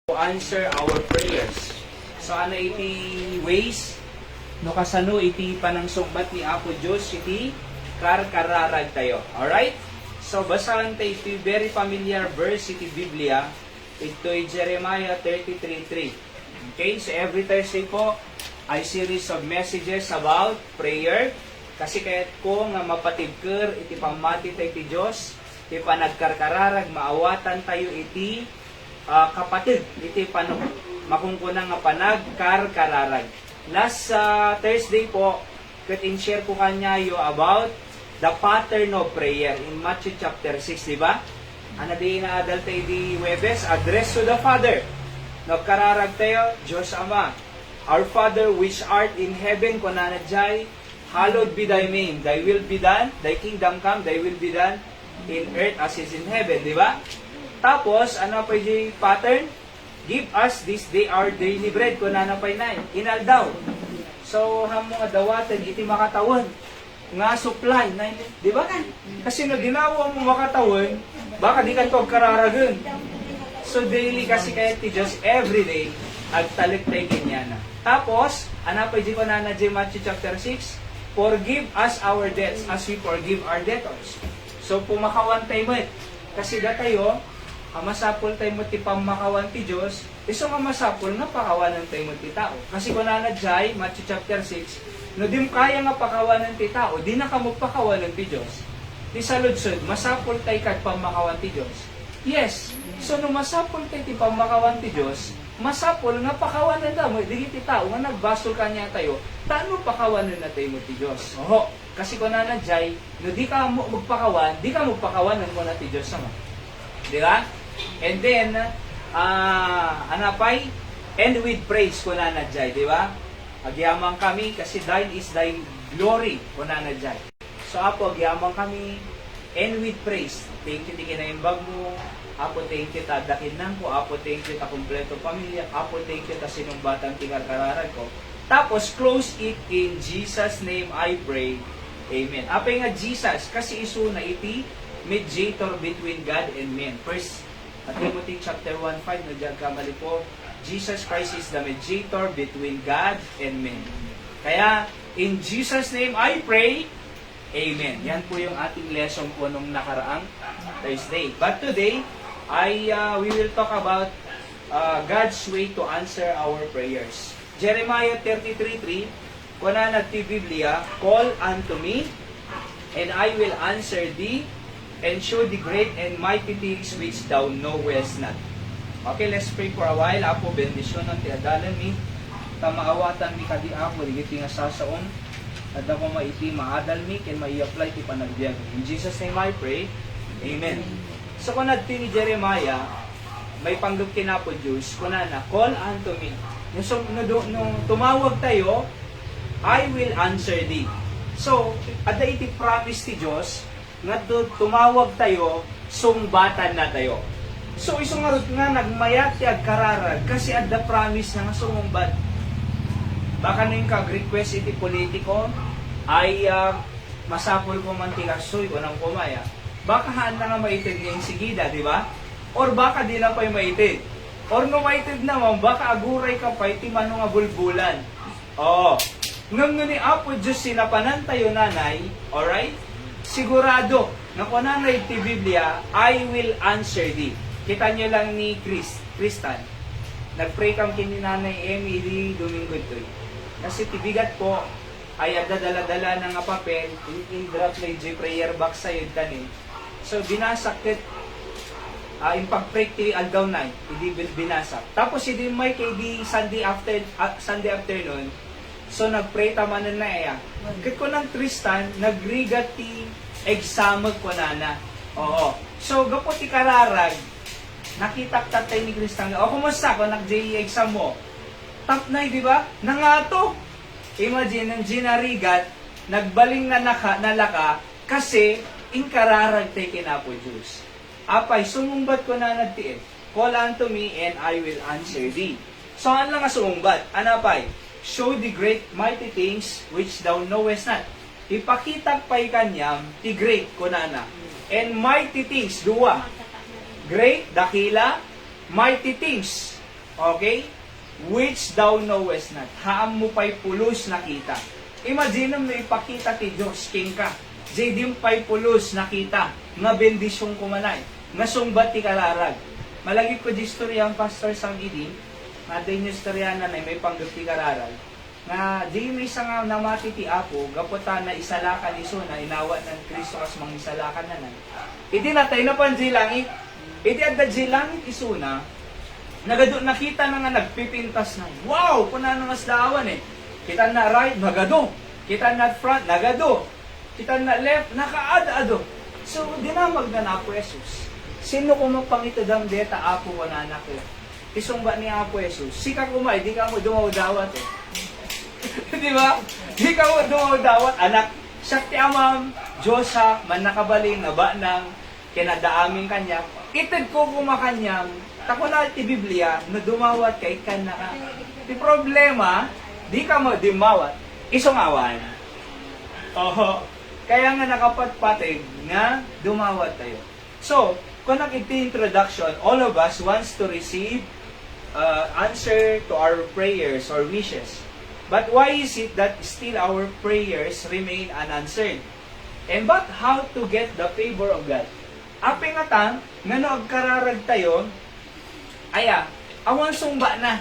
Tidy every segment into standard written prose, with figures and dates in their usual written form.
to answer our prayers. So ano iti ways no kasano iti panangsungbat ni Apo Diyos iti karkararag tayo. Alright? So basahan tayo iti very familiar verse iti Biblia. Ito ay Jeremiah 33:3. Okay? So every Thursday po ay series of messages about prayer. Kasi kahit ko nga mapatibker iti pamati tayo iti Diyos, iti panagkarkararag, maawatan tayo iti kapatid, iti makungkunang nga panagkarkararag. Last Thursday po, share ko kanyayo about the pattern of prayer in Matthew chapter 6, di ba? Ano di na adal tayo di Webes? Address to the Father. Nagkararag tayo, Diyos Ama. Our Father which art in heaven, kunanadjay, hallowed be thy name. Thy will be done, thy kingdom come, thy will be done in earth as is in heaven, di ba? Tapos, ano pa yung pattern? Give us this day our daily bread. Kung nanapay na, inaldaw. So, hamong adawatan, iti makatawan. Nga supply. Na, di ba? Kasi no, ginawa mo makatawan, baka di ka ito kararagan. So, daily kasi kaya ti Diyos everyday, agtalik tayo kanya na. Tapos, ano pa yung kunanadjay Matthew chapter 6? Forgive us our debts as we forgive our debtors. So, pumakawan tayo mo. Kasi datayo, masapol tayo mo ti pamakawan ti Diyos, iso nga masapol nga pakawanan tayo mo ti tao. Kasi kung nanadjay, Matthew chapter 6, no di mo kaya nga pakawanan ti tao, di na ka magpakawanan ti Diyos. Di sa ludsod, masapol tayo kag pamakawan ti Diyos. Yes, so no masapol tayo ti pamakawan ti Diyos, masapol nga pakawanan na mo, di ti tao nga nagbasol kanya tayo, taano pakawanan na tayo mo ti Diyos? Oho, kasi kung nanadjay, no di ka magpakawan, di ka magpakawanan mo na ti Diyos sama. Di ba? And then, anapay? And with praise, kunanadjay, di ba? Agyamang kami, kasi thine is thy glory, kunanadjay. So, Apo, agyamang kami, and with praise. Thank you, tingin na yung bag mo. Apo, thank you, tadakin nang ko. Apo, thank you, ta kompleto pamilya. Apo, thank you, ta sinong batang tingarkararag ko. Tapos, close it in Jesus' name, I pray. Amen. Apay nga Jesus, kasi iso na iti, mediator between God and men. First, Timothy chapter 1:5, nagyag kamali po, Jesus Christ is the mediator between God and men. Kaya, in Jesus' name I pray, Amen. Yan po yung ating lesson po nung nakaraang Thursday. But today, we will talk about God's way to answer our prayers. Jeremiah 33:3, kunanad ti Biblia, call unto me, and I will answer thee, and show the great and mighty things which thou knowest not. Okay, let's pray for a while. Apo, bendisyon ang tiadalan mi. Tamaawatan mi kadi ako, ligiti nga sasaon. At ako maiti, maadal mi, ken mai-apply ti panagbiag. In Jesus' name I pray. Amen. So, kung nagti ni Jeremiah, may panggap kinapo Diyos, kunana, call unto me. Nung tumawag tayo, I will answer thee. So, ada iti promise ti Diyos, nga tumawag tayo, sungbatan na tayo. So, isong nga nagmayat ti agkararag, kasi at the promise na nga sumumbat. Baka na yung kag-request iti politiko, ay masapol ko man ti kasoy, unang kumaya. Baka handa nga maitid ngayong sigida, di ba? Or baka di na pa'y maitid. Or no maitid naman, baka aguray ka pa, iti manong nga bulbulan. Oo. Ngam nga ni Apo Diyos sinapanan tayo nanay, alright? Sigurado na kung nanay ti Biblia, I will answer thee. Kita nyo lang ni Kristan. Nag-pray kang kini nanay Emily Domingo ito. Kasi tibigat po, ay adadala-dala ng papel, in-drop na yung prayer box sa yun tanin. So, binasakit, yung pag-pray ti aldaw na, hindi binasak. Tapos, hindi may kay di Sunday afternoon, so, nag-pray tamanan na iya. Kaya ko ng Tristan, nag-rigat ti examag ko na. Oo. So, gapo ti kararag, nakita-tatay ni Tristan, o kumusta ko, nag-J-exam mo? Top 9, di ba? Nangato. Imagine, nang ginarigat, nagbaling na nalaka, kasi, inkararag tayo kinapo Diyos. Apay, sumumbat ko na nagtiit. Call unto me, and I will answer thee. So, ano lang nga sumumbat? Anapay? Show the great mighty things which thou knowest not. Ipakita pa'y kanyam, ti great, kunana. And mighty things, duwa. Great, dakila, mighty things. Okay? Which thou knowest not. Haam mo pa'y pulos nakita. Imagine mo ipakita ti Diyos, king ka. Dim pa'y pulos nakita. Nga bendisyong kumanay. Nga sungbat ti kararag. Malagi ko di istorya ang pastor sang idi. Nga din yung istorya na may panggap ti kararag. Nga di may isang namati ti Apo, gaputan na isalakan iso na inawa ng Kristo kas mang isalakan na nan. Iti natay na panji langit. Iti adda di langit iso na, nakita na nga nagpipintas na, wow, kuna na mas daawan eh. Kita na right, nagado. Kita na front, nagado. Kita na left, nakaad-ado. So, dinamag na na Apo Jesus. Sino ko mapangitadam deta Apo ko na anak ko? Isong ba ni Apo Jesus? Sika kumay, di ka mo dumawdawat eh. Di ba? Di ka mo dumawdawat, anak. Sakti amam, Diyos ha, man nakabaling, naba ng kinadaaming kanya. Itid ko kumakanyang, tako na ti Biblia, na dumawat kay kan na ka. Ti problema, di ka mo dumawat, isong awan. Oho. Kaya nga nakapatpatig nga dumawat tayo. So, kung nakiti introduction, all of us wants to receive answer to our prayers or wishes. But why is it that still our prayers remain unanswered? And but how to get the favor of God? Apeng atang, nga no agkararag tayo, aya, awan sumba na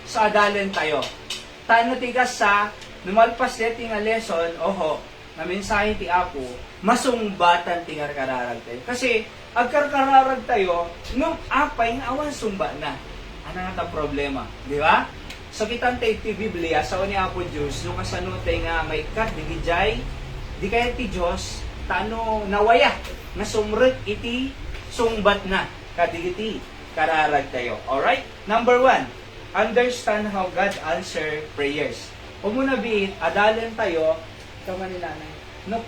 sa adalan tayo. Tano tigas sa, numalpas deti nga lesson, oho, na mensahe ti Apo, masumbatan ti nga kararag tayo. Kasi, agkararag tayo, nung apay nga awan sumba na. Ano nga ta problema? Di ba? So, kitang tayo ti Biblia, sa ni Apo Diyos, nung kasanutay nga may kat, di kaya ti Diyos, tano nawaya, nga sumrek iti sumbat na, kadigiti, kararag tayo. Alright? Number 1, understand how God answer prayers. Kung muna biit, adalan tayo, kama nila na, no,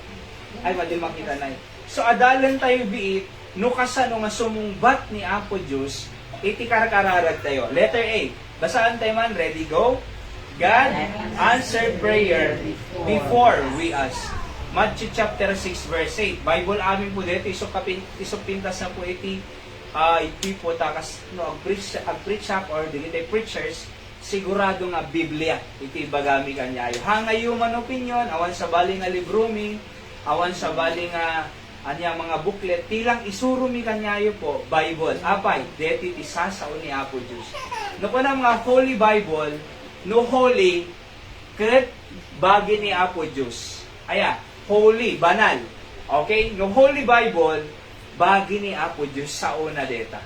ay mali makita na. So, adalan tayo biit, no kasano nga sumumbat ni Apo Diyos, iti kararag tayo. Letter A, basaan tayo man, ready, go? God answer prayer before we ask. Matthew chapter 6 verse 8. Bible amin po dito, isok pintas na po iti iti po takas no ag-preach up or digitay preachers sigurado nga Biblia iti bagami kanyayo. Hangay human opinion, awan sa bali nga librumi, awan sa bali nga anyang mga booklet, tilang isurumi kanyayo po, Bible. Apay, deti ti sasao ni Apo Diyos. No po na mga Holy Bible, no holy, ket bagi ni Apo Diyos. Aya, holy, banal. Okay? No Holy Bible, bagi ni Apo Diyos sa una deta.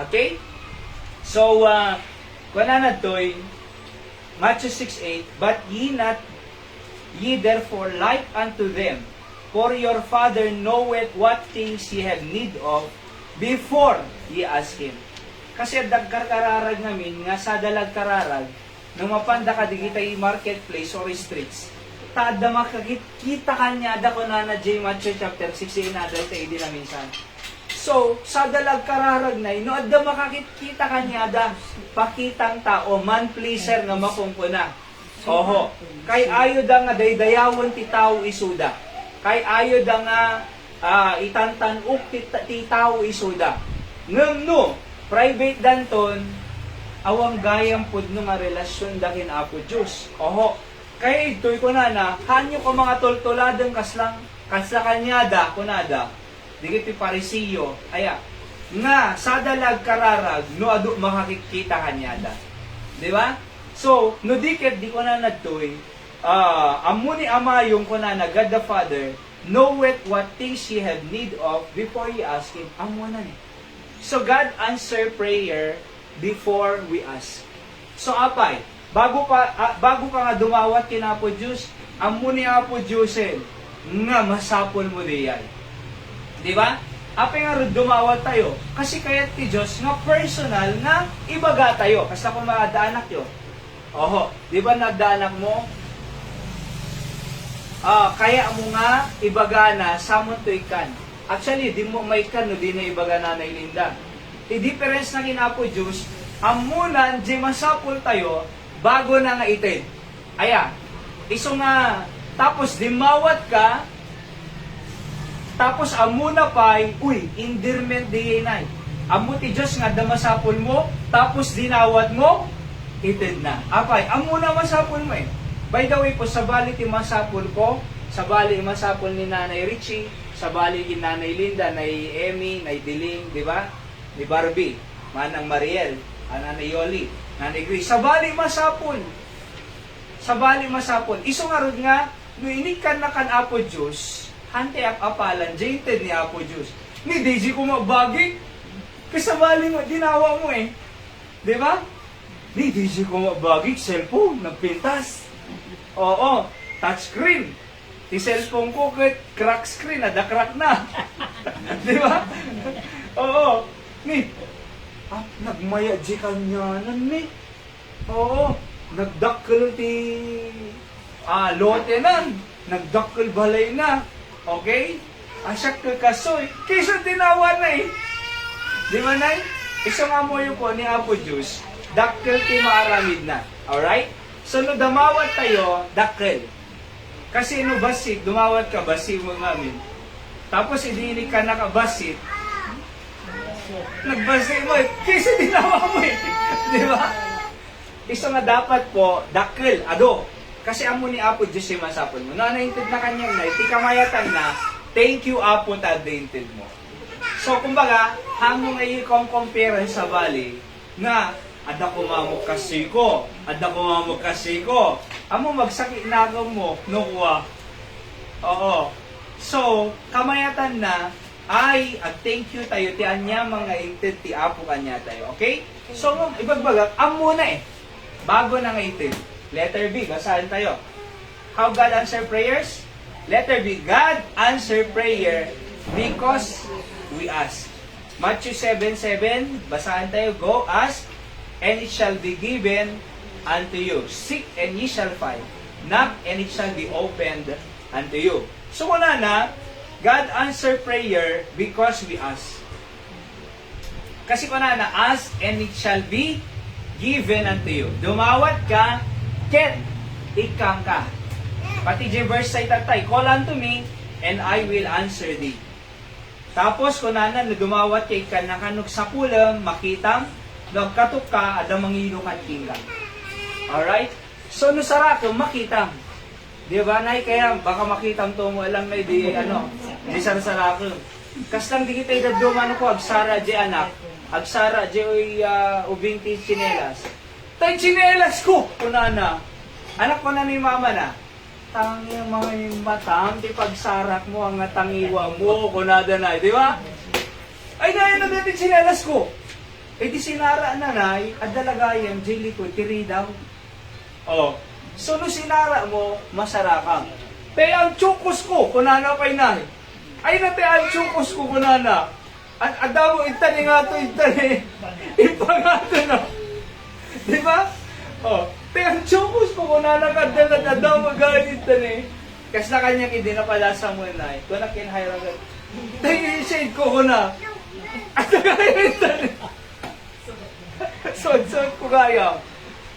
Okay? So, kuna na to'y, Matthew 6:8, but ye therefore like unto them, for your Father knoweth what things ye have need of, before ye ask Him. Kasi dagkararag namin, nga sa dalag kararag, nung mapanda ka digitay marketplace or streets, tada makakita kanya da ko na J. Matthew chapter 6 na dahil tayo din na minsan. So, sa dalag kararag na no adda makakita kanya da pakitang tao man pleaser nga makumpuna. Oho, kay ayo da nga daydayawon ti tao isuda. Kay ayo da nga itantanuk ti tao isuda. Ngem no, private danton awang gayang pudno nga relasyon dakin Apo Diyos. Oho, kaya ito'y kunana, kanyo ko mga toltoladang kasla kanyada, kunada, digiti parisiyo, aya, nga, sa dalag kararag, no adu makakikita kanyada. Di ba? So, no dikit, di kunana to'y, amuni amayong kunana, God the Father, knoweth what things ye have need of before ye ask Him. Amunan eh. So, God answer prayer before we ask. So, apay, bago ka nga dumawat kina Apo Diyos, amo ni Apo Diyos nga masapol mo diyan. Di ba? Apay nga dumawat tayo. Kasi kaya ti Diyos nga personal nga ibaga tayo. Kasi ako maadaanak yun. Oho, di ba nagdaanak mo? Kaya mo nga ibaga na samon to ikan. Actually, di mo may kan, no, di na ibaga na Linda. I-difference na kina Apo Diyos, amunan, di masapol tayo, bago na nga itid. Aya, iso nga, tapos dimawat ka, tapos amuna pa'y, endearment di nay. Amo ti Diyos nga damasapol mo, tapos dinawat mo, ited na. Apay, amo na masapol mo eh. By the way po, sa bali ti masapol ko, sa bali masapol ni Nanay Richie, sa bali ni Nanay Linda, Nanay Emmy, Nanay Diling, di ba? Ni Barbie, Manang Mariel, Nanay Yoli, Nanay Grace, sa bali masapol. Sa bali masapol. Iso nga ron nga, nuinig kan na kan Apo Diyos, hante apalan, jated ni Apo Diyos. Ni Daisy ko magbagi, kasi sa bali mo, dinawa mo eh. Di ba? Ni Daisy ko magbagi, cellphone, nagpintas. Oo, touchscreen. Ti cellphone ko, crack screen, crack na. Di ba? Oo. Ni, nagmaya di kanyanan ni. Oo. Nagdakkel ti lote nan. Nagdakkel balay na. Okay? Asyak ka kasoy. Kaysa tinawa na eh. Di ba na? Isa nga mo yung po ni Apo Diyos, dakkel ti maaramid na. Alright? So, no damawat tayo, dakkel. Kasi no basit, dumawat ka, basit mo ngamin. Tapos, hindi ka nakabasit, nagbasit mo eh. Kaysa tinawa mo eh. Di ba? Isa nga dapat po, dakkel, ado. Kasi amo ni Apo Diyos yung masapon mo. Naintid na kanyang na, iti kamayatan na, thank you Apo ta daintid mo. So, kumbaga, hamong ay compare sa bali na ada ko mamok kasi ko, ada ko mamok kasi ko. Amo magsakit na mo, no kuwa. Oo. So, kamayatan na, ay, thank you tayo, ti anya mga intid, ti Apo kanya tayo. Okay? So, ibagbagak, amo na eh. Bago na nga intid. Letter B, basahin tayo. How God answer prayers? Letter B, God answer prayer because we ask. Matthew 7:7, basahan tayo, go ask, and it shall be given unto you. Seek, and ye shall find. Knock, and it shall be opened unto you. So, wala na, God answer prayer because we ask. Kasi wala na, ask, and it shall be given unto you. Dumawat ka, ket, ikang ka. Pati di verse say tatay, call unto me, and I will answer thee. Tapos, kunanan, dumawat kay ka, nakanog sa kulam, makitang, nagkatok ka, ada manginukan tinggal. Alright? So, no sarako, makitang. Di ba, nay? Kaya, baka makitang to mo, alam na, di sarako. Kaslang di kita idadumano ko, agsara, di anak, agsara, di ubinti chinelas. Tay, chinelas ko, kunana. Anak ko na ni mama na. Tangi mga matam, ti pagsarak mo, ang tangiwa mo, kunada na, di ba? Ay, dahil na dati chinelas ko. Eh, di sinara na na, at dalagayan, jili ko, tiri daw. Oh, so no sinara mo, masarakang. Te, ang tsukos ko, kunana pa'y na. Ay na, te, ang tsukos ko, kunana. At adamo, itani nga to, itani. Ipangato na. Di ba? Oh, te, ang tsukos ko, kunana ka, daw magalit itani. Kasi na kanyang hindi na palasa mo na. Kung na kinahiragan. Te, i-shade ko, kuna. At nagaya itani. So ko kaya.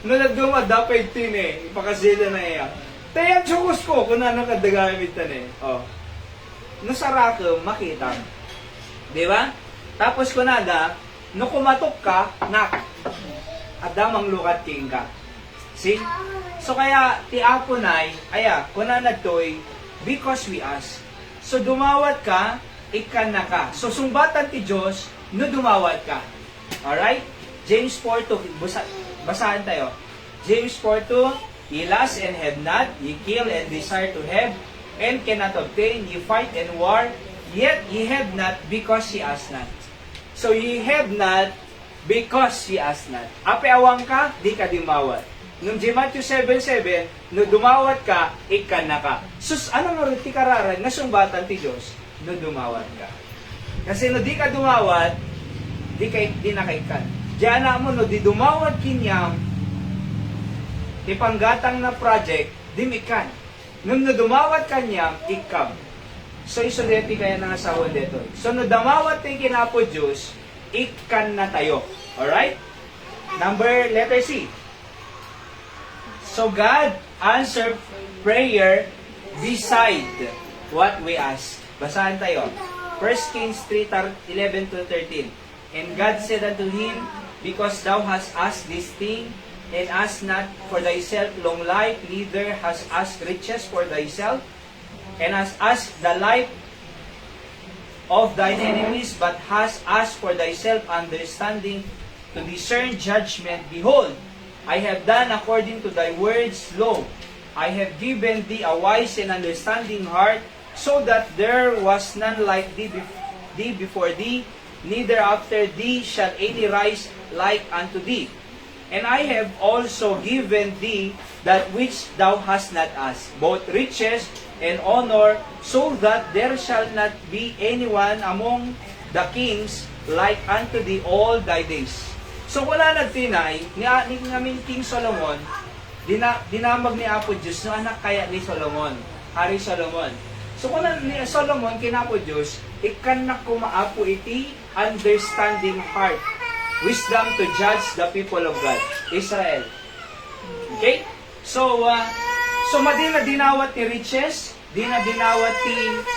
Nung nagduma, dapat tin ipakasila na iya. Tayan tsukos ko, kung na nakadagamitan Oh. Nasarako, makita. Di ba? Tapos kunada, no kumatok ka, nak. Adamang lukat king ka. See? So kaya, ti Apo nay, kunana to'y, because we ask. So dumawat ka, ikan na ka. So sumbatan ti Diyos, no dumawat ka. Alright? James 4:2, basahan tayo. James 4:2, ye lust and have not, ye kill and desire to have, and cannot obtain, ye fight and war, yet ye have not because ye ask not. So ye have not because ye ask not. Ape awang ka, di ka dimawat. Nung Matthew 7:7, no dumawat ka, ikan na ka. Sus, ano nga rin ti kararan, nasumbatan ti Diyos, no dumawat ka. Kasi no di ka dumawat, di na ka ikan. Diyan na mo, no, di dumawat kinyam, ipanggatang na project, dimikan. Nung no dumawat kanyam, ikam. So, isoleti kaya ng asawa dito. So, no damawat tayo kinapo Diyos, ikan na tayo. Alright? Letter C. So, God answer prayer beside what we ask. Basahan tayo. 1 Kings 3:11-13. And God said unto him, Because thou hast asked this thing, and asked not for thyself long life, neither hast asked riches for thyself, and hast asked the life of thine enemies, but hast asked for thyself understanding to discern judgment. Behold, I have done according to thy words. Lo, I have given thee a wise and understanding heart, so that there was none like thee before thee, neither after thee shall any rise like unto thee. And I have also given thee that which thou hast not asked, both riches and honor, so that there shall not be anyone among the kings like unto thee all thy days. So wala nagtinay, ni namin King Solomon, dinamag ni Apo Diyos no anak kaya ni Solomon, Hari Solomon. So kung ni Solomon kinapo Diyos, ikan na kumaapo iti understanding heart, wisdom to judge the people of God, Israel. Okay? So madi na dinawat ti riches, di na dinawat ti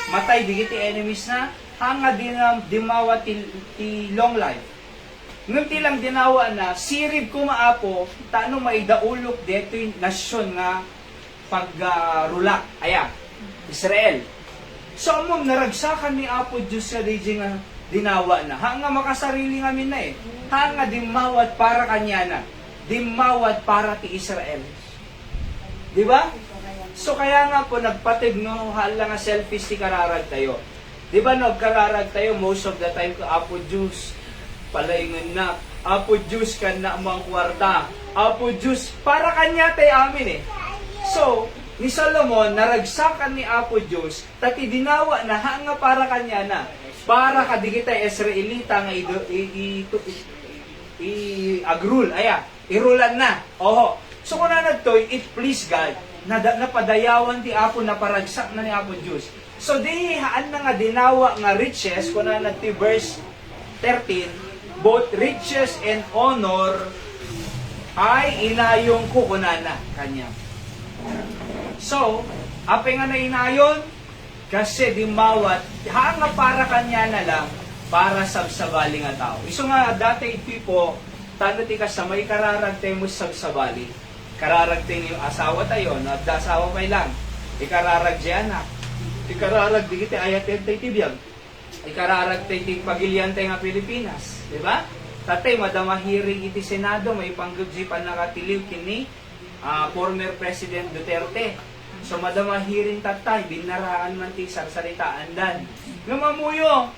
matay, digiti enemies na, hanga di na dimawat ti long life. Ngunti lang dinawa na, sirib kumaapo, taano maidaulok dito yung nasyon nga pagrulak. Israel. So, amom, naragsakan ni Apo Diyos sa DJ nga dinawa na. Hanga makasarili ngamin na eh. Hanga dimawat para kanya na. Dimawat para ti Israel. Di ba? So, kaya nga po, nagpatig no, hala nga selfish ti kararag tayo. Di ba, nagkararag tayo most of the time ko, Apo Diyos, palayngan na, Apo Diyos ka na amang kwarta, Apo Diyos, para kanya tayo amin eh. So, ni Solomon, naragsakan ni Apo Diyos, tati dinawa na hanga para kanya na, para kadigita Israelita nga agrul, irulan na. Oho. So, kung na nagtoy, it please God, napadayawan ti Apo, naparagsak na ni Apo Diyos. So, di haan na nga dinawa nga riches, kung na nagti verse 13, both riches and honor ay inayong kukunana kanya. So, apay nga na inayon, kasi dimawat, hanga para kanya na lang, para sabsabali nga tao. Iso nga, dati people, tano ti ka sa may kararagtay mo sabsabali. Kararagtay yung asawa tayo, no? Asawa may lang. Ikararag di anak. Ikararag di kita ayatin tayo tibiyag. Ikararag tayo ti pagilian tayo nga Pilipinas. Diba? Tatay, madamahiring iti Senado, may panggubsipan nakatiliw kini former President Duterte. So, madamahiring tatay, binaraan man ti sarsaritaan dan. Ngamamuyo,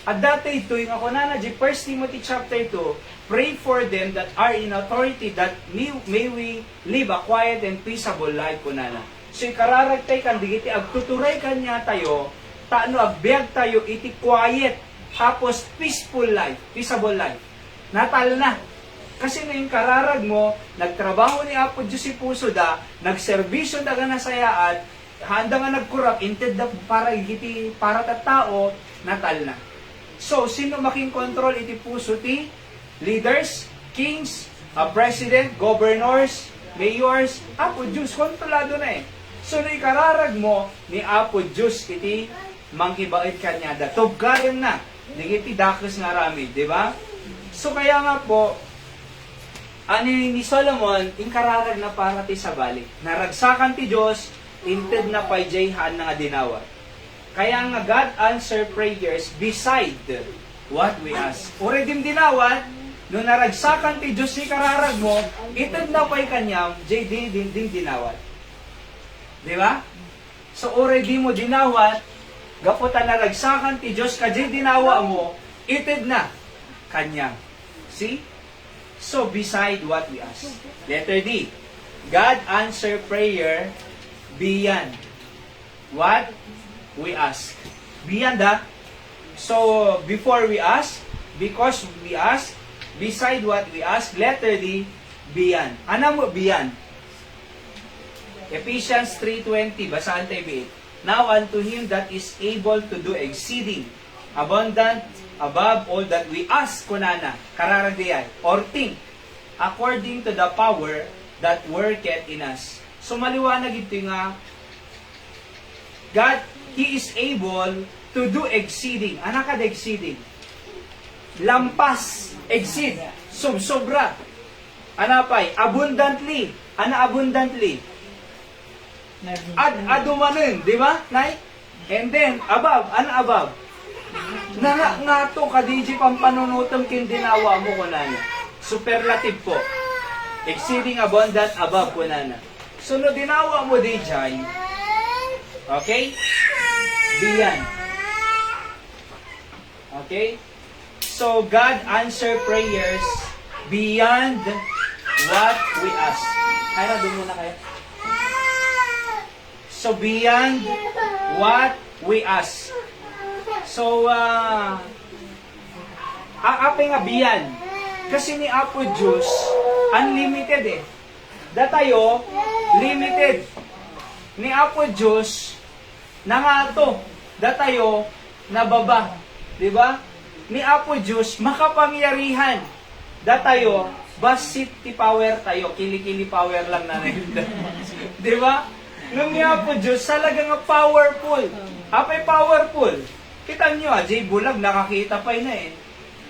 at dati ito, yung ako na 1 Timothy chapter 2, pray for them that are in authority, that may we live a quiet and peaceable life ko na. So, ikararagtay kan, digiti, agtuturay kanya tayo, taano agbiag tayo, iti quiet, tapos peaceful life, peaceable life. Natal na. Kasi na yung kararag mo, nagtrabaho ni Apo Diyos si puso da, nagserbisyo da nga nasayaan, handa nga nagkurap, inted da para ta tao, natal na. So, sino making control iti puso ti? Leaders, kings, president, governors, mayors, Apo Diyos, kontrolado na eh. So, na ikararag mo ni Apo Diyos iti mangkibait kanya da. Tugkayan na. Digiti dakos nga rami, di ba? So kaya nga po, ni Solomon, inkararag na para ti sabali. Naragsakan ti Diyos, inted na payjayhan na nga dinawa. Kaya nga God answer prayers beside what we ask. Already dinawat, nung naragsakan ti Diyos ni kararag mo, inted na pay kanyam, jay din dinawat. Di ba? So already mo dinawat, gaputan na ragsakan ti Diyos, kajay dinawa mo, ited na kanya. See? So, beside what we ask. Letter D. God answer prayer beyond what we ask. Beyond So, before we ask, because we ask, beside what we ask, letter D, beyond. Ano mo beyond? Ephesians 3:20, basahan tayo B8. Now unto him that is able to do exceeding abundant above all that we ask kunana, kararagdayan, or think, according to the power that worketh in us. So maliwanag ito nga, God, He is able to do exceeding. Anak ka exceeding? lampas, exceed, sobra. Anapay, abundantly. Abundantly. Adumanin, di ba, Nay? And then, above, above? Nga to, kadiji pang panunutom kin dinawa mo ko na. Superlative po. Exceeding abundant, above ko na. So, no dinawa mo di dyan, okay? Beyond. Okay? So, God answer prayers beyond what we ask. Kaya doon muna kayo. So, beyond what we ask. So, apa nga beyond? Kasi ni Apo Diyos, unlimited eh. Datayo, limited. Ni Apo Diyos, nangato. Datayo, nababa. Diba? Ni Apo Diyos, makapangyarihan. Datayo, basit ti power tayo. Kili-kili power lang na nila. Diba? Nung ni Apo Diyos, talaga nga powerful. Apay powerful. Kita nyo Jay Bulag, nakakita pa na eh.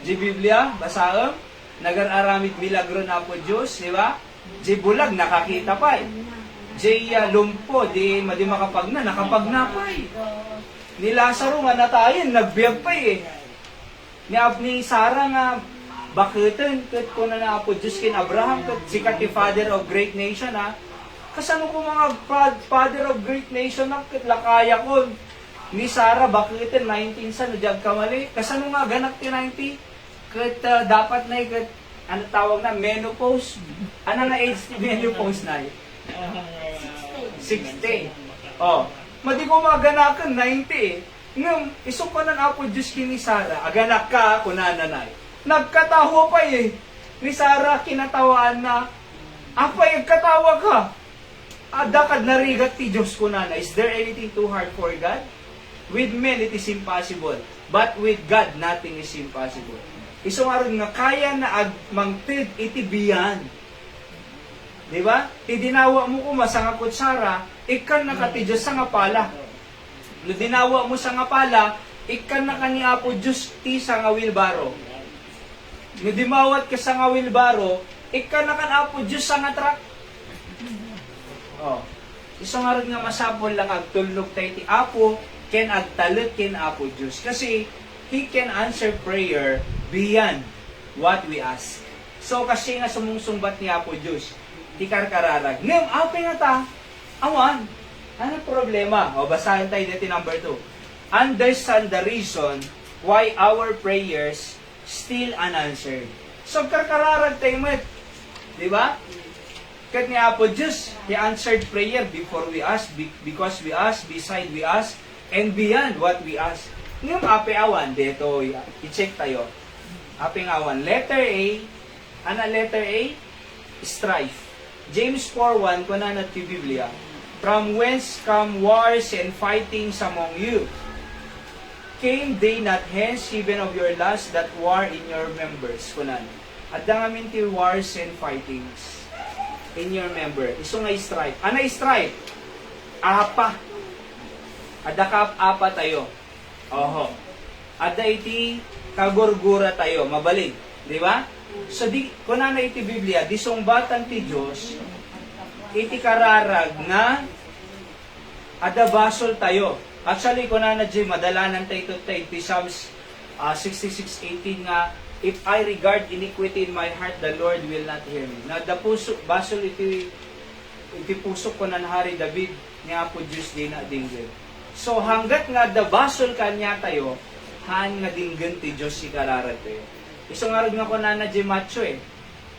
Jay Biblia, basaam. Nagar-aramid milagro na Apo Diyos, di ba? Jay Bulag, nakakita pa eh. Jay Lumpo, di makapagna, nakapagna pa eh. Ni Lazaro, manatayin, nagbiag pa eh. Ni Sarah nga, bakitin, kat ko na Apo Diyos kin Abraham, kat sikat ti father of great nation ha. Kasano ko mga father of great nation na kat lakaya ko. Ni Sarah, bakitin, 19 sa, nadyag kamali. Kasano nga, ganak ti 90? Kat dapat na kat, ano tawag na, menopause. Ano na age ni menopause na eh? 60. Oh, madi ko maganakan 90 eh. Ngam, isok pa ng Apo Diyos kini Sarah, aganak ka, kunananay. Nagkatawa pa eh. Ni Sarah, kinatawaan na, apay, agkatawa ka. Adakad narigat ti Diyos kunana. Is there anything too hard for God? With men, it is impossible. But with God, nothing is impossible. Isong aron nga kaya na agmangtid iti beyond. Di ba? Idinawa mo ko masanga kutsara, ikan na kati Diyos sa nga pala. No dinawa mo sa nga pala, ikan na kani Apo Diyos ti sa nga wilbaro. No dimawat ka sa nga wilbaro, ikan na kan Apo Diyos sa nga truck. Oh. Isong aron nga masapol lang agtulnog tayo ti Apo, ken agtalot ken Apo Diyos. Kasi He can answer prayer beyond what we ask. So kasi nga sumungsumbat ni Apo Diyos, di karkararag. Ngam, apay nga ta, awan. Ano problema? O, basahin tayo dito number 2. Understand the reason why our prayers still unanswered. So, karkararag tayo mo. Di ba? Kat ni Apo Diyos, He answered prayer before we ask, because we ask, beside we ask, and beyond what we ask. Ngam, apay awan. Dito, i-check tayo. Apay awan. Letter A. Ano letter A? Strife. James 4:1, kunan at Biblia. From whence come wars and fightings among you? Came they not hence even of your lust that war in your members? Kunan. At dangamin ti wars and fightings in your member. Iso nga strife. Ano strife? Apa. Adakap apa tayo. Oho. Ada iti kagurgura tayo. Mabalig. Di ba? So, kunana iti Biblia, disumbatan ti Diyos, iti kararag na adabasol tayo. Actually, kunana di, madalanan tayo iti Psalms 66:18 nga, if I regard iniquity in my heart, the Lord will not hear me. Na puso, basol iti puso ko na hari David, ni Apo Diyos di na dinggin. So, hanggat nga dabasol kanya tayo, haan nga dinggan ti Diyos si kararag tayo. Isang arag nga ko na di Matthew eh.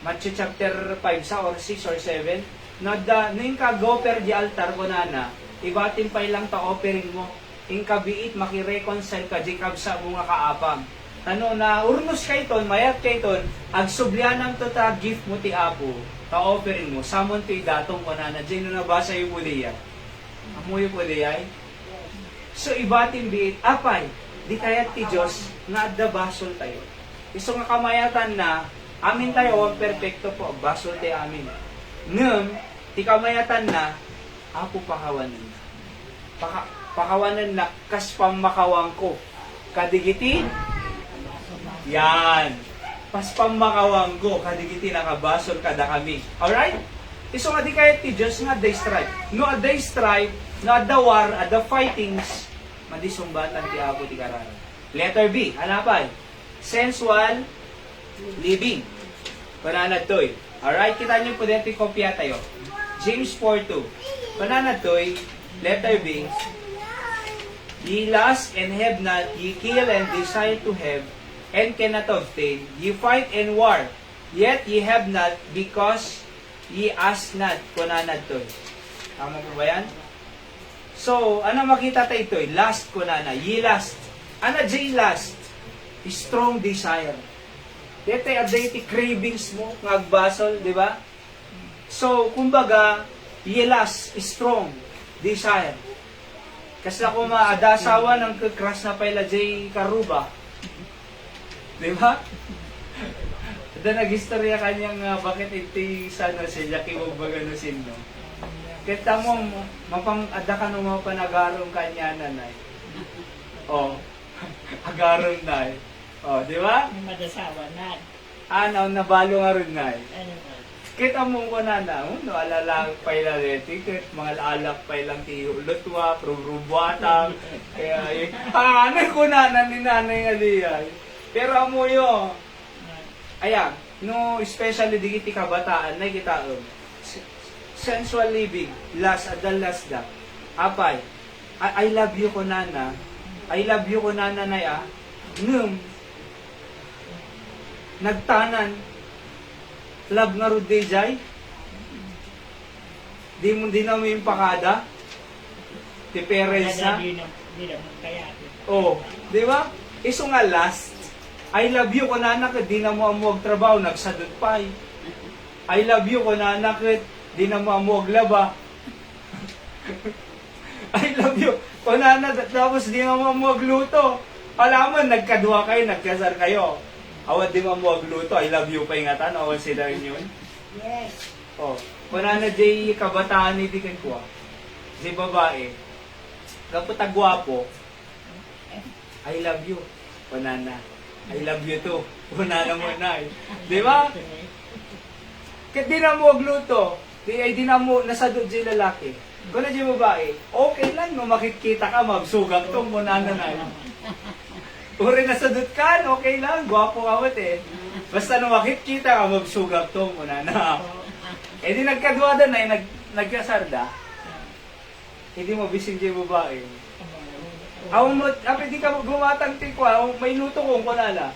Matthew chapter 5 sa or 6 or 7. Nung ka-goper di altar ko na, ibatin pa ilang ta-offering mo. Ing kabiit, makireconcile ka, di kabsa mo nga kaapam. Tano na, urnos kay ton, mayat kay ton, agsublianang to ta gift mo ti Apo, ta-offering mo, samon to idatong ko na, di no nabasa yung puliya. Amoy yung puliya eh. So, ibatin biit, apay, di kayat ti Diyos, nga adabasol tayo. Iso nga kamayatan na, amin tayo, perfecto po, basol tayo amin. Ngam, ti kamayatan na, Apo pakawanan na. Pakawanan na, kas pamakawang ko. Kadigiti, Yan. Paspang makawanggo, kadigiti nakabasol kada kami. Alright? Iso nga di kaya ti Diyos nga day strife. No a day strife, no a the war, a the fightings, madisumbatan ti Apo ti karara. Letter B, hanapay. Sensual living. Pananad to'y. Alright, kita niyo po dito kopya tayo. James 4:2. Pananad to'y, letter B. Ye lust and have not, ye kill and desire to have, and cannot obtain. Ye fight and war, yet ye have not, because ye ask not. Kunanad to'y. Tama po ba yan? So, ano makita tayo ito'y? Lust kunana. Ye lust. Ano jay lust? Strong desire. Dito ay update cravings mo, ngagbasol, di ba? So, kumbaga, ye lust, strong desire. Kasi ako maadasawa ng crush na paila jay karuba. Di ba? Ada nag-istorya kanyang bakit iti sana sila kiwagbaga no sinno. Kita mo, ada ka nung mga panagarong kanya nanay. Oh, agarong nay. Oh, di ba? Madasawa na. Ano, nabalo nga rin nay. Ano ba? Kita mo ko na no, alala pa ila ticket, mga alak pa ilang tiyulutwa, prurubwatang, kaya ano ko na ni nanay nga diyan. Pero amo yo, ayan, no, especially di kiti kabataan, na kita sensual living, last at the last da. Apay, I love you ko nana, I love you ko nana na ya, nagtanan, love nga ro day jay. Di na mo yung pakada. Ti parents na. Di na kaya. Oh, di ba? Iso nga last. I love you ko na anak, di na mo amuag trabaho, nagsadot pa. I love you ko na anak, di na mo amuag laba. I love you ko na anak, tapos di na mo amuag luto. Alam mo, nagkadwa kayo, nagkasar kayo. Awad di mo magluto, I love you pa ingatan, awad sila rin yun. Yes. Oh, wala na di kabataan ni di ko. Di babae, kapag tagwapo, I love you, wala na. I love you too, wala na mo na. Di ba? Kat di na mo magluto, di na mo nasadod di lalaki. Kung na di babae, okay lang, no, makikita ka, mabsugang tong wala na na. Uri nasadot ka, okay lang, gwapo kawat eh. Basta nung makikita ka, magsugap to muna na. Eh di nagkadwada na, nagkasarda. Hindi mo bising di babae. Awang mo, di ka gumatang tikwa, may luto kong kunala.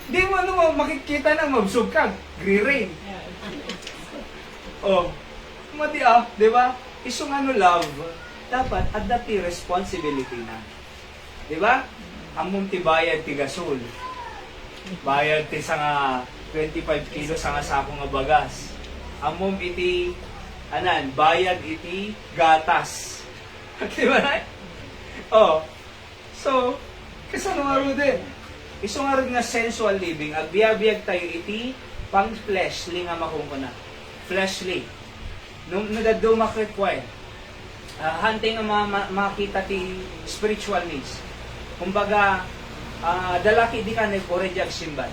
Di mo ano, makikita na, mabsug ka, gri-rain. Oh, mati di ba? Isong ano love, dapat adapti responsibility na. Di ba? Among ti bayad ti gasol. Bayad ti sa nga 25 kilo sa nga sako nga bagas. Among iti bayad iti gatas. Di ba na? Oh. So, kasano nga ro din? Iso nga rin nga sensual living, agbiabiyag tayo iti pang fleshly nga makungkuna. Fleshly. Nung nadado makikwa hunting nga makita ti spiritual needs. Kumbaga, dalaki di ka nag-orejag simbay.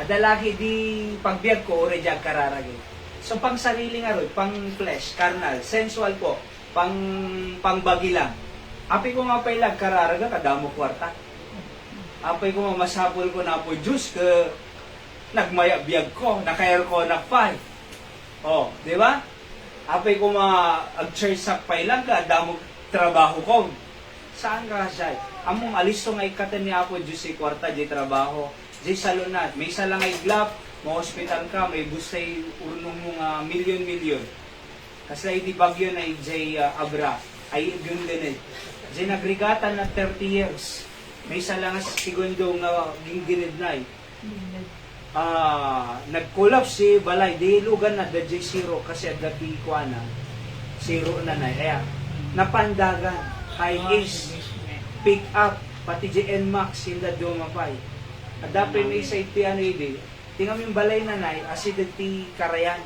Dalaki di pagbiag ko, orejag kararagi. So, pang sarili nga rin, pang flesh, carnal, sensual po, pang bagi lang. Api ko nga pailag, kararaga, kadamo kwarta. Api ko nga masapol ko na po juice, ka nagmaya biyag ko, naka-air ko, nag-five. Oh, di ba? Api ko nga ag-church sa pailag, kadamo trabaho ko. Saan ka siya? Among alisto nga ikatan ni Apo Diyos si kwarta, di trabaho, di salunat. May isa lang ay glap, ma-hospital ka, may bustay urnong mga milyon-milyon. Kasi di bagyo na jay abra, ay yun din eh. Di nagrigatan na 30 years. May isa lang segundo nga ginginid na eh. Nag-collapse si balay, di lugan na, da jay zero, kasi agati ko na, zero na na. Kaya, napandagan, high ace, pick up, pati JN Max, hindi dumapay. At dapat may isa iti ano iti, tingnan yung balay nanay, asid iti karayan.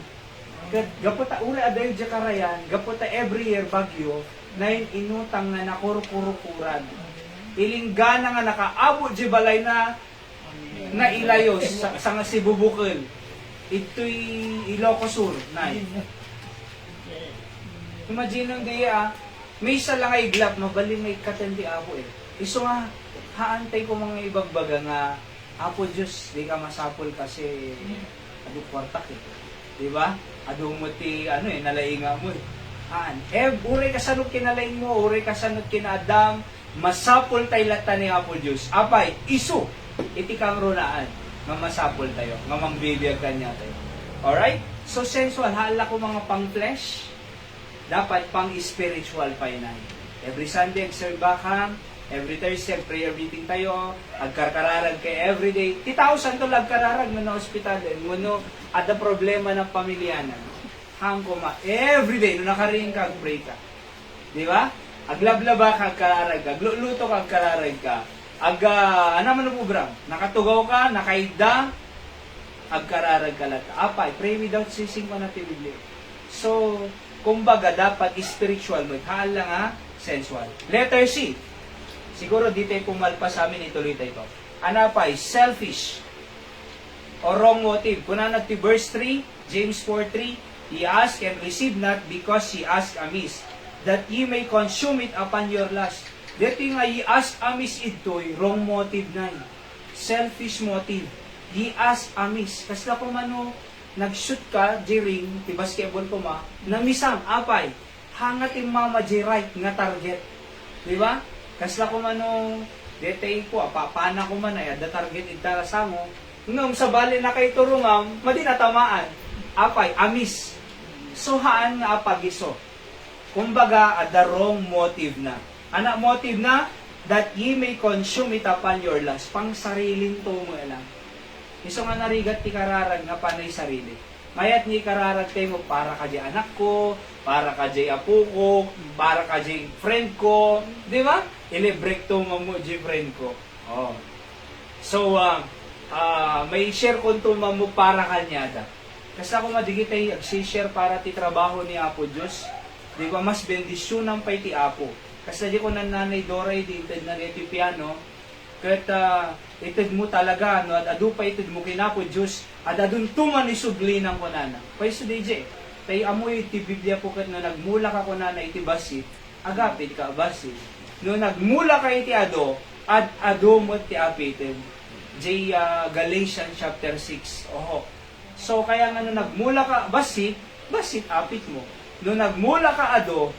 Gaputa, uri aday di karayan, gaputa every year bagyo, na yung inutang na nakuro-kuro-kuran. Ilinggana nga nakaabot di balay na, na ilayos sa nga Sibubukol. Ito'y Ilocos Sur, nay. Imagine nung diya, may isa lang ay glap, mabaling may katandi ako eh. Iso nga, haantay ko mga ibagbaga nga, Apo Diyos, di ka masapol kasi, adu kwartak eh. Diba? Adu mo ti, nalainga mo eh. Uray kasanot kinalaing mo, uray kasanot kina Adam, masapol tayo lata ni Apo Diyos. Apay, iso, iti kang runaan, nga masapol tayo, nga mangbibiyag kanya tayo. Alright? So sensual, hala ko mga pang-flesh, dapat pang-spiritual pa yun. Every Sunday, agserbahan, every Thursday, prayer meeting tayo, agkarkararag kay everyday. 1,000 to agkararag na ospital, nguno, ada problema ng pamilyanan. Hangko ma, everyday, no nakaring ka, pray ka. Di ba? Aglablaba ka, agkararag ka, agluluto ka, agkararag ka. Man po bram, nakatugaw ka, nakaida, agkararag ka lang. Apay, pray without ceasing mo natin Biblia. So, kumbaga, dapat spiritual mo. Haan lang ha, sensual. Letter C. Siguro dito ay pumalpas sa amin, ituloy tayo ito. Anapay, selfish. O wrong motive. Kung nagti verse 3, James 4:3, Ye ask and receive not because ye ask amiss, that ye may consume it upon your lust. Dito nga, ye ask amiss ito'y wrong motive na. Selfish motive. Ye ask amiss. Kasi na kung ano, nag-shoot ka, jiring, ti basketball ko ma, namisam, apay, hangat yung mama right nga target. Di ba? Kasi na kung ano, detay ko, papana ko man ay, the target itarasa mo, nung sa bali na kay turungam, madi natamaan. Apay, amis. So, haan nga apagiso. Kumbaga, the wrong motive na. Anak motive na, that ye may consume it upon your lust. Pang sariling to mo lang. Iso nga narigat ti kararag nga panay sarili. Mayat ni kararag tayo mo, para ka di anak ko, para ka di apo ko, para ka di friend ko. Di ba? Ilibrek to mo di friend ko. Oh. So, may share ko to mo para kanyada. Kasi ako madigit ay ag-share para ti trabaho ni Apo Diyos. Di ba? Mas bendisyonan pa ti Apo. Kasi di ko nanay Doray di itad na iti piano. Kaya itad mo talaga, no, at adu pa itad mo kinapo Diyos, at adun tuman isubli ng kunana. Pwede so DJ, tayo amoy iti Biblia po kat na nagmula ka kunana iti basit, agapit ka basit. No nagmula ka iti ado, at ado mo ti apitin. Galatians chapter 6. Oho. So kaya nga no nagmula ka basit, basit apit mo. No nagmula ka ado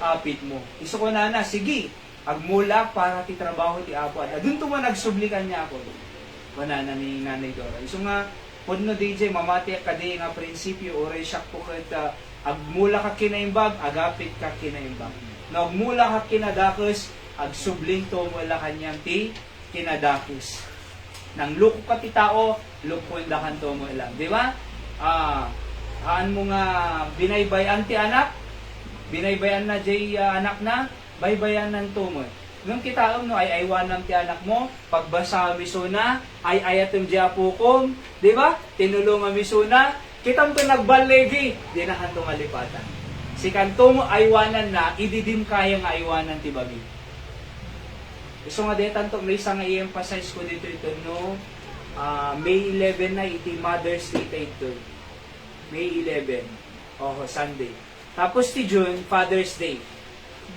apit mo. Iso ko na, sige, agmula para ti trabaho ti Apo. At adun tuman nagsublikan niya ako. Banana ni Nanay Dora. Iso nga, podno DJ, mamati ka di nga prinsipyo, oray siyak po kat, agmula ka kinaimbag, agapit ka kinaimbag. No, agmula ka kinadakos, agsubling to mula kanyang ti kinadakos. Nang luko ka ti tao, lukon dakan to mo lang. Di ba? Haan mo nga binaybayan ti anak, binaybayan na jay anak na, baybayan ng tumoy. Nung kita no ay aywanam ti anak mo, pagbasa misuna, ay ayatum di apukom, di ba? Tinulungan misuna, kitam to nagbalegi, di na kanto malipatan. Si kanto mo aywanan na, ididim kaya nga aywanan ti babi. Gusto nga detan to, may isang i-emphasize ko dito ito, no? May 11 na, iti Mother's Day ito. May 11. Sunday. Tapos ti June, Father's Day.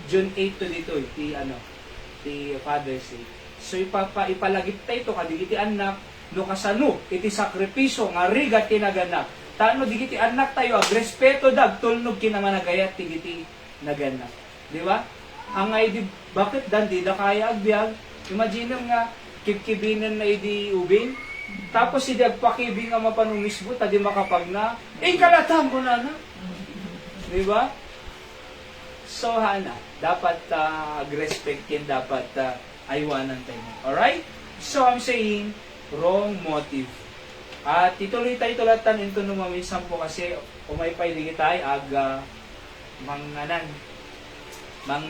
June 8 to dito, ti Father's Day. So ipalagip tayo ito, kadigiti anak, no kasano, iti sakripiso, nga rigat kinaganak. Tano digiti anak tayo, agrespeto dag, tulnog kinamanagayat, tigiti naganak. Di ba? Ang ay di, bakit dan di da kaya agbyag? Imagine nga, kibkibinan na idi ubing, tapos si agpakibing nga mapanumisbo, tadi makapag na, kalatam ko na. Di ba? So, dapat respectin, dapat aywanan tayo. Alright? So, I'm saying, wrong motive. At ituloy tayo tulatan ito nung maminsam po kasi umaypay di tayo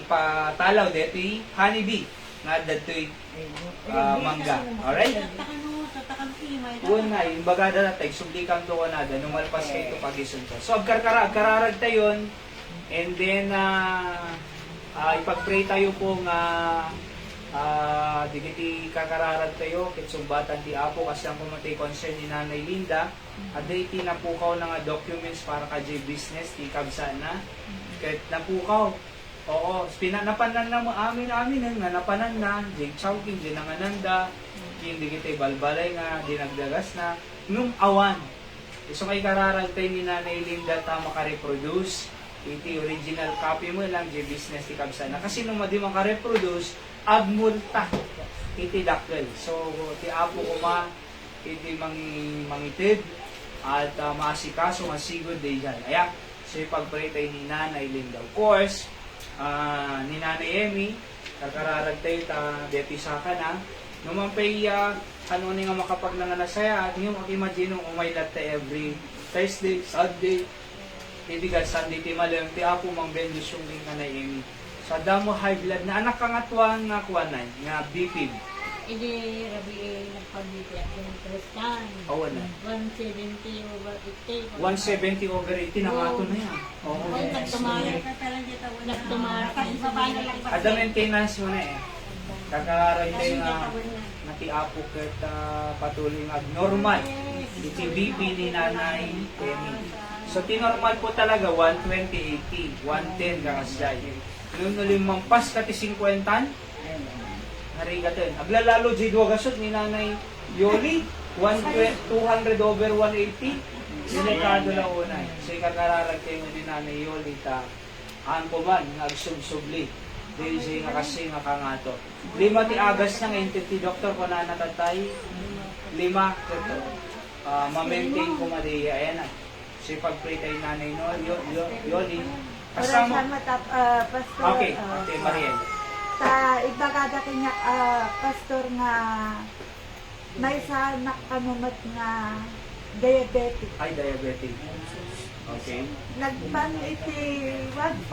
patalaw deto'y honeybee nga deto'y mangga. Alright? Uwan nga, yung bagada na tayo, sublikan to ko na nung malpas kayo ito pag-ison ko. So, agkararag tayo yun. And then, ipag-pray tayo po nga Digiti kakararan tayo, kitsumbatan ti Apo, kasi ang pumatay concern ni Nanay Linda, at iti napukaw na nga documents para ka business, ti kabsa na, kahit napukaw. Oo, napanan na mo amin nga napanan na, jing chowking, jing nangananda, jing digiti balbalay nga, dinagdagas na, nung awan. So kay kararag tayo ni Nanay Linda ta makareproduce, iti original copy mo lang, jing business ti kabsa na. Kasi nung madi makareproduce, agmulta iti dakkel. So ti Apo kuma iti mangitid at maasikaso masigod day dyan. Aya, so ipag-pray tayo ni Nanay Linda. Of course, ni Nanay Emmy, kakararag tayo ta depisaka na. Numampay ano nga makapag nanganasaya at yung imagine nung umaylat ta every Thursday, Sunday, ibigan Sunday ti malam ti Apo mang bendus yung Nanay Emmy. Sa damo high blood na anak kangatuan nga kuanay nga bipid. Hindi, Rabi, nagpag-ibig ako ng Kristan. Awan na. 170 over 80. 170 over 80 na ato na yan. Oo. Ay, nagtumara. Nagtumara. Ada maintenance mo na eh. Kakaroon tayo nga nati-apo ket patuloy nga abnormal. Iti BP ni Nanay Emmy. So tinormal po talaga 120-80, 110 kakasday. Nung nalimampas ka ti 50-an, narigatin. Aglalalo di duwagasot ni Nanay Yoli, 200 over 180, delikado na unay. So ikakararag kayo ni Nanay Yoli ta, ang kuman, nagsubsubli. Dili siya nga kasi nga kangato. 5 ti agas na ngayon ti doktor ko na natatay. 5 ito. Ma-maintain ko madiya. Ayan na. So ipag-pray tayo Nanay Yoli. Kasama. Pastor. Okay, Ate Mariel. Ta ibagada kanya pastor nga may sa nakanumat nga diabetic. Ay, diabetic. Okay. Nagban iti 1.5,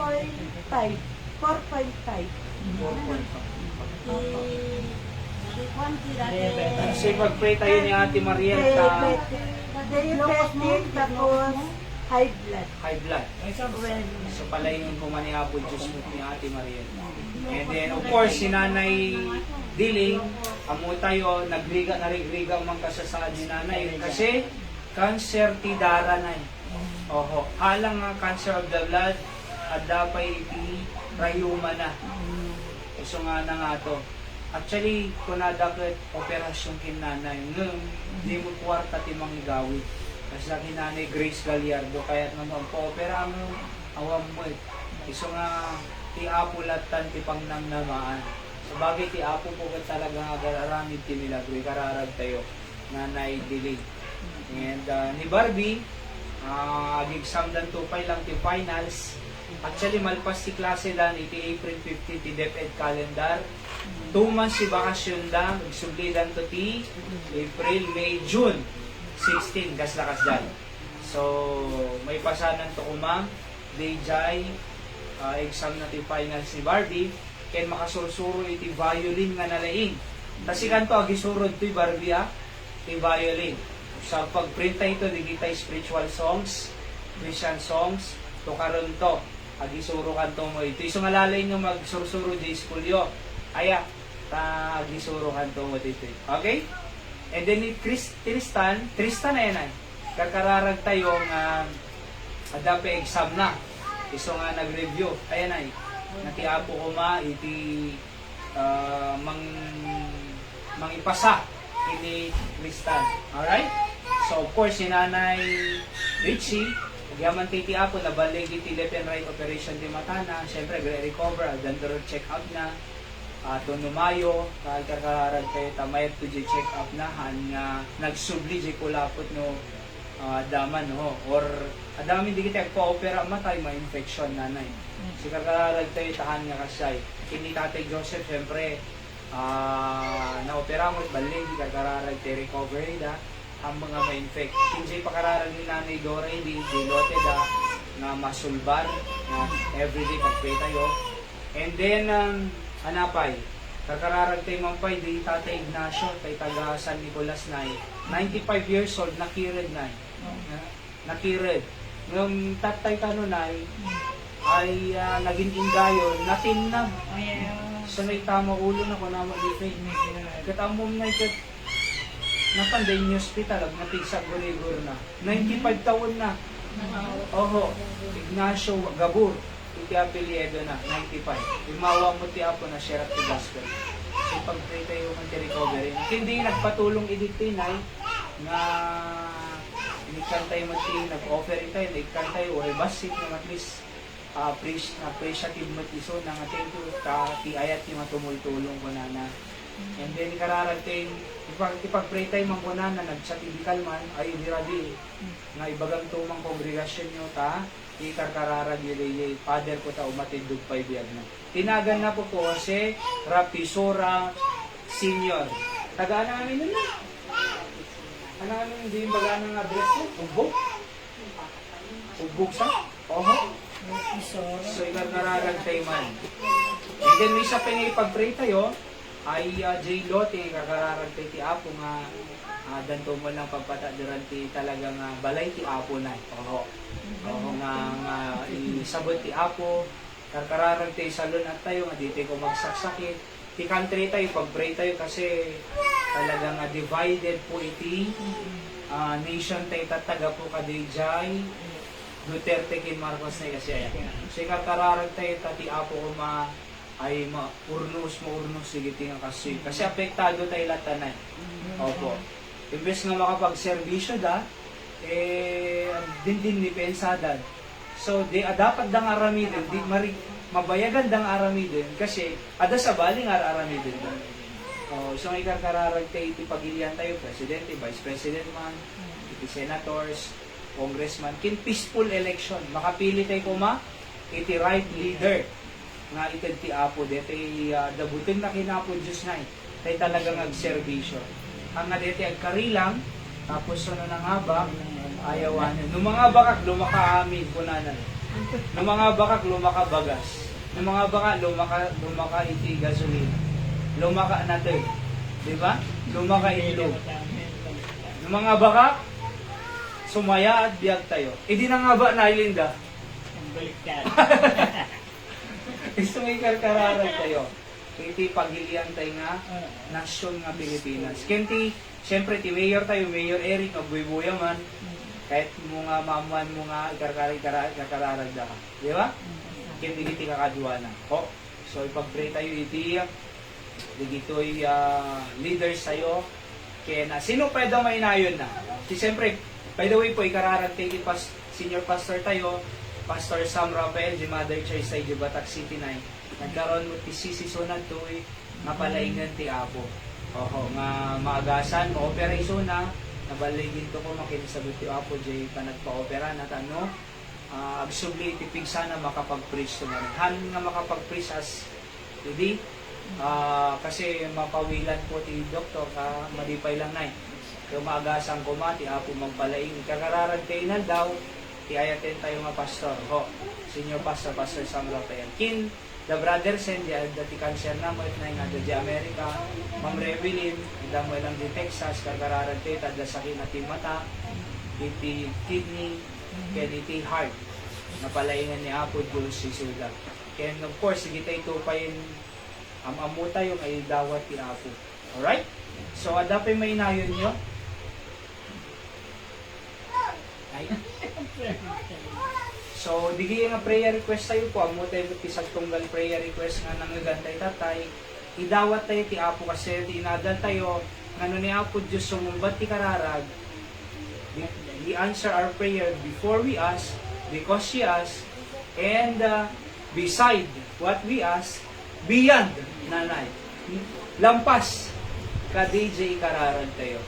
4.5. 4.5. So ipag-pray tayo ni Ate Mariel ta Diabetic tapos high blood. high blood. Well, So palayin ko man ni Apo Diyos mo ni Ate Mariel. And then of course si Nanay Diling, amo tayo nagriga man kasasaan ni Nanay kasi cancer ti dara na. Oho, halang nga cancer of the blood at dapat iti rayuma na. So nga na nga to. Actually, kung nadakit operasyon kin Nanay, di mo kwarta ti mangigawi. Kasi sa Nanay Grace Gallardo, kaya naman po opera mo, awam mo eh. So nga, ti Apo latan ti pangnamnamaan. So bagay ti Apo po ka talaga nga gararamid ti milagro, kararag tayo, Nanay Dilig. And ni Barbie, exam dan tupay lang ti finals. Actually, malpas ti klase dan, iti April 15 ti DepEd calendar. 2 months si bakasyon dan, magsubli dan to ti April, May, June 16, kas-lakas dan. So, may pasanan to kumang, day jay, exam na ti finals ni Barbie, ken makasursuro iti violin nga nalaing. Kasi kanto, agisurod to Barbie ti violin. Sa pagprint ito, digitay spiritual songs, Christian songs, to karon to, agisuro kanto mo ito. So malalay nyo magsursuro di skulyo. Aya, agisuro kanto mo dito. Okay? And then ni Tristan na yan ay, kakararag tayo nga adape exam na. Iso nga nag-review. Ayan ay, natiapo ko iti mangipasa ini Tristan. Alright? So of course, si Nanay Richie, Yaman titi Apo, nabalig iti left and right operation di matana. Siyempre, recover, dandaro check out na. Numayo, kahit kakararag kayo tamayat to check up na, nga nagsubli di kulapot no daman no. Or adami di kita pa-opera matay, ma-infection nanay. Si kakararag tayo tahan nga kasay. Kini Tatay Joseph, siyempre, na-opera mo, balig, di kakararag tayo recovery da. Ang mga ma-infect. Kinjay pakararag ni Nanay Dora, hindi dilote da, na masulbar, na everyday pag-pray tayo. And then, hanapay, kakararag tayo mampay, di Tatay Ignacio, kay taga San Nicolas na 95 years old, nakirid na nakirid. Nung tatay kano na ay naging indayon, natinam. So naitama ulo na ko na mag-ifay. Katamom na ikat napanday niyo hospital, napisag guligor na. 95 taon na. Oho, Ignacio Gabur, iti apelyedo na, 95. Imawa mo ti apo na Sheriff ti Gospel. So pag-pray tayo man ti recovery. Hindi nagpatulong editinay nga inikantay mo ti, nag-offer tayo, inikantay o basit na at least appreciative mo ti so na nga thank you ka ti ayat ti matumultulong ko na. And then kararating ipag-pray tayo man ko na nagsatibikal man ay dirabi nga ibagang tumang kongregasyon nyo ta ikarkararag yun father ko ta umatindog pa ibiyag na. Tinagan na po si Rapisora Senior. Tagaan na namin nun na. Ano namin hindi yung baga ng address mo? Ugbog? Ugbog sa? Oho. So ikarkararag tayo man. And then may isa pa nga ipag-pray tayo ay J. Lote, kakararag tayo ti Apo nga danto mo lang pagpata durante talaga nga balay ti Apo na. Oho. Oho nga isabot ti Apo, kakararag tayo salon at tayo nga dito ko magsaksakit. Ti country tayo, pag-pray tayo kasi talaga nga divided po iti nation tayo tataga po kadijay Duterte kin Marcos na kasi ayan. So kakararag tayo ti Apo ko ay maurnos sige tinga kasi apektado tayo latanay. Opo. Imbes nga makapagserbisyo da din dipensada. So dapat dang aramidin di mabayagan dang aramidin kasi ada sa baling aramidin. So may kararag tayo iti pagilian tayo presidente, vice president man, iti senators, congressman kin peaceful election makapili tayo iti right leader nga itad ti Apo, dito dabutin na kinapo Diyos na tayo talagang agserbisyo. Ang nga dito agkarilang, tapos sunod ng habak, ayawanan. Nung mga bakak, lumaka amin, kunanan. Nung mga bakak, lumaka bagas. Nung mga bakak, lumaka iti gasolina. Lumaka natin. Di ba? Lumaka ilog. Nung mga bakak, sumaya at biyag tayo. Di na nga ba na ilinda? Baliktad. Gusto may karkararag tayo. Iti pagilian tayo nga nasyon nga Pilipinas. Kenti, siyempre ti mayor tayo, Mayor Eric, magbuibuya man. Kahit mo nga maamuan mo nga karkararag da ka. Di ba? Kenti iti kakadwa na. So ipag-pray tayo iti digito'y leaders tayo. Kaya na, sino pwede mainayon na? Siyempre, by the way po, ikararag tayo senior pastor tayo, Pastor Sam Rafael, di Mother Church sa Batak City na nagkaroon mo ti sisisonad to napalaingan ti Apo. Oho, nga maagasan, ma-operasyon na, nabaligin to ko makinisabot ti Apo, di pa nagpa-opera na tano, agsubli tipig sana makapag-preach to man. Han nga makapag-preach as, hindi, kasi mapawilan po ti doktor, madipay lang na Kaya maagasan ko ti Apo magpalaing, kakararag kayo na daw, ayatin tayo nga pastor, senior pastor, Pastor Sam Rafael. Kin, the brothers and the cancer na mo, na nga di Amerika, Ma'am Revelin, ida mo lang di Texas, kagararag tayo, tada sakit na ti mata, iti kidney, kaya iti heart, napalaingan ni Apo, Jules Sisuda. And of course, sige tayo tupayin, amu tayo, ay dawat ti Apo. Alright? So, adapay may inayon nyo. Ay. So, digi nga prayer request tayo po. Amo tayo pisag tunggal prayer request nga nangagantay tatay. Idawat tayo ti Apo kasi tinadal tayo ngano ni Apo Diyos sumumbat ti kararag. We answer our prayer before we ask, because she asked, and beside what we ask, beyond nanay. Lampas ka DJ kararag tayo.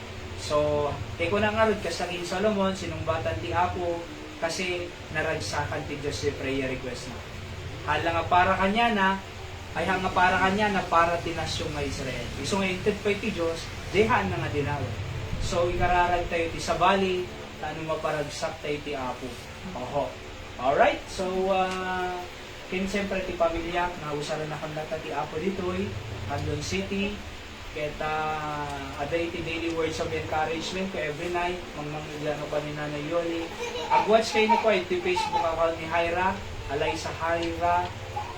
So, teko na nga rin kasakin Solomon, sinumbatan ti Apo, kasi naragsakan ti Diyos yung prayer request na. Hala nga para kanya na, ay nga para kanya na para tinasyon nga Israel. Iso nga intid pa ti Diyos, dehaan na nga dinawa. So, ikararag tayo ti sabali, taano maparagsak tayo ti Apo. Oho. Alright, so, kin siyempre ti pamilya, nausaran na kandata ti Apo dito'y, Andon City, Keta aday ti daily words of encouragement ko every night, mga pa ni Nanay Yoli. Ag-watch kayo na ko, iti Facebook account ni Hyra, Alaysa Hyra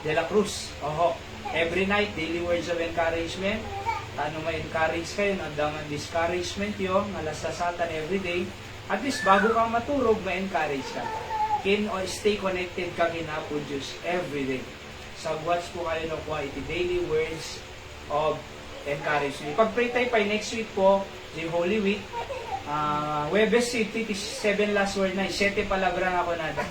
de la Cruz. Oho. every night, daily words of encouragement. Ano ma-encourage kayo, nandaman discouragement yun, alas sa satan everyday. At least, bago kang maturog, ma-encourage ka. Stay connected ka kin Apo Diyos everyday. So, watch po kayo ng quality daily words of encouragement. Pag-pray tayo pa, next week po, yung Holy Week, Webes City, 7 last word na, 7 palabra na ako nada.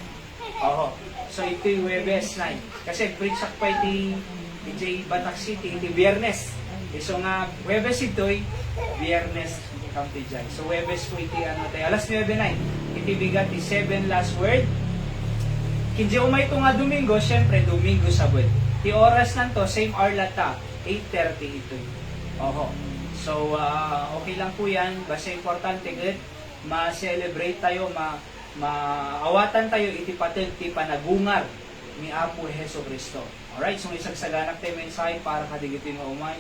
Oho. So, ito yung Webes 9. Kasi, preach ak pa iti DJ Batak City, iti Biyernes. So nga, Webes ito'y Biyernes kampi dyan. So Webes po iti ano tayo. Alas 9:09. Iti bigat iti 7 last word. Kinji umay ito nga Domingo, syempre Domingo Sabad. Ti oras nanto, same hour lata, 8:30 ito. Oho. So okay lang po yan. Basta importante good. Ma-celebrate tayo, maawatan tayo iti patil ti panagungar ni Apo Heso Kristo. Alright, so isang saganak tayo mensahe para kadigitin mo umay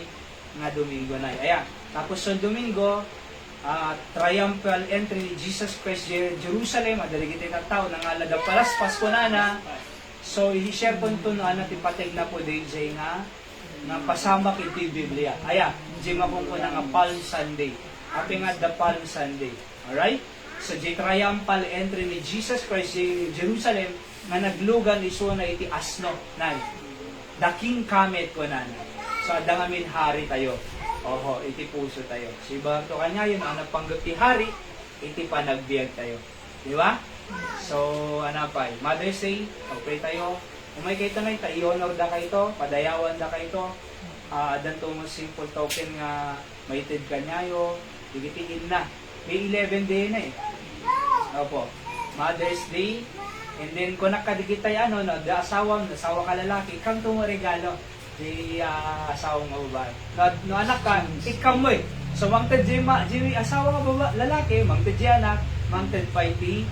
nga Domingo na. Ayan. Tapos sa Domingo, triumphal entry ni Jesus Christ Jerusalem, adaligitin ang tao, nangalaga palas, Pasko na. So, i-share po ito na tipateg na po DJ nga pasamak iti Biblia. Ayan, di mapungko na nga Palm Sunday. Api nga the Palm Sunday. Alright? So, di triumphal entry ni Jesus Christ Jerusalem, nga naglugan iso na iti asno. Nan. The King Comet ko na. So, adangamin hari tayo. Oho, iti puso tayo. So, iba to kanya yun, ang napanggap ti hari, iti panagbiag tayo. Di ba? So, ano pa Mother's Day, pag-pray tayo. Umay kayo na i-honor da kayo, padayawan da kayo. Adan to mo simple token nga maitid kanyayo, digitiin na. May 11 day na Opo. Mother's Day, and then kung nakadigit tayo, asawa ka lalaki, kang tumo regalo. Di asawang babae. No anak ka, ikam mo So mangtad di asawa nga babae, lalaki, mangtad di anak, mangtad pa iti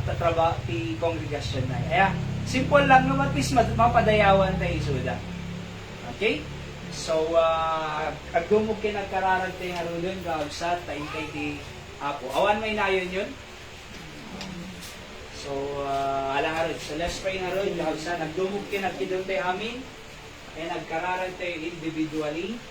tatraba ti kongregasyon na. Kaya simple lang naman tis mapadayawan tayo isuda. Okay? So agdumog kinagkararag tayo nga ron gawsat tayo ti Apo. Awan may nayon yun. So, alang nga rin. So, let's pray nga rin. Sa nagdumog kinagkidong tayo amin. Kaya nagkararag tayo individually.